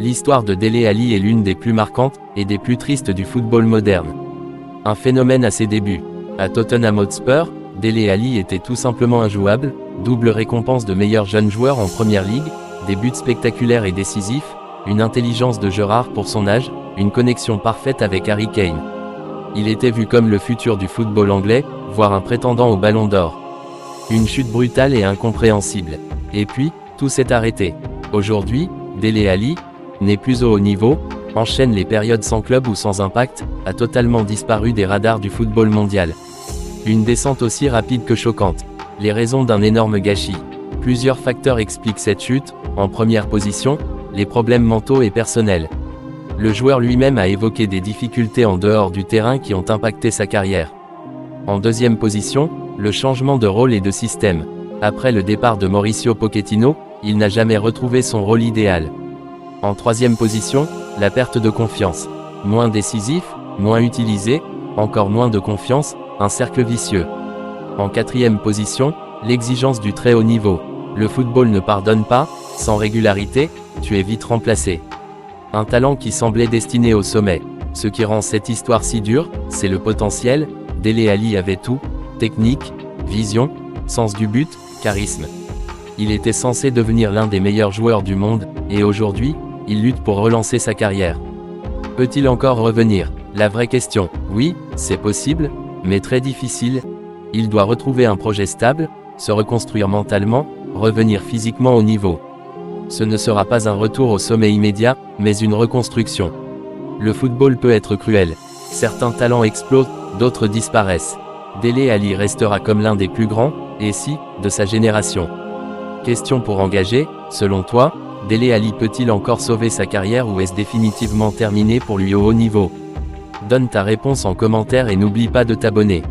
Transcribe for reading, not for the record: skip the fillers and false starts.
L'histoire de Dele Alli est l'une des plus marquantes et des plus tristes du football moderne. Un phénomène à ses débuts. À Tottenham Hotspur, Dele Alli était tout simplement injouable, double récompense de meilleur jeune joueur en Première Ligue, des buts spectaculaires et décisifs, une intelligence de jeu rare pour son âge, une connexion parfaite avec Harry Kane. Il était vu comme le futur du football anglais, voire un prétendant au Ballon d'Or. Une chute brutale et incompréhensible. Et puis, tout s'est arrêté. Aujourd'hui, Dele Alli n'est plus au haut niveau, enchaîne les périodes sans club ou sans impact, a totalement disparu des radars du football mondial. Une descente aussi rapide que choquante. Les raisons d'un énorme gâchis. Plusieurs facteurs expliquent cette chute. En première position, les problèmes mentaux et personnels. Le joueur lui-même a évoqué des difficultés en dehors du terrain qui ont impacté sa carrière. En deuxième position, le changement de rôle et de système. Après le départ de Mauricio Pochettino, il n'a jamais retrouvé son rôle idéal. En troisième position, la perte de confiance. Moins décisif, moins utilisé, encore moins de confiance, un cercle vicieux. En quatrième position, l'exigence du très haut niveau. Le football ne pardonne pas, sans régularité, tu es vite remplacé. Un talent qui semblait destiné au sommet. Ce qui rend cette histoire si dure, c'est le potentiel. Dele Alli avait tout, technique, vision, sens du but, charisme. Il était censé devenir l'un des meilleurs joueurs du monde, et aujourd'hui, il lutte pour relancer sa carrière. Peut-il encore revenir? La vraie question, oui, c'est possible, mais très difficile. Il doit retrouver un projet stable, se reconstruire mentalement, revenir physiquement au niveau. Ce ne sera pas un retour au sommet immédiat, mais une reconstruction. Le football peut être cruel. Certains talents explosent, d'autres disparaissent. Dele Alli restera comme l'un des plus grands, et si, de sa génération. Question pour engager, selon toi, Dele Alli peut-il encore sauver sa carrière ou est-ce définitivement terminé pour lui au haut niveau? Donne ta réponse en commentaire et n'oublie pas de t'abonner.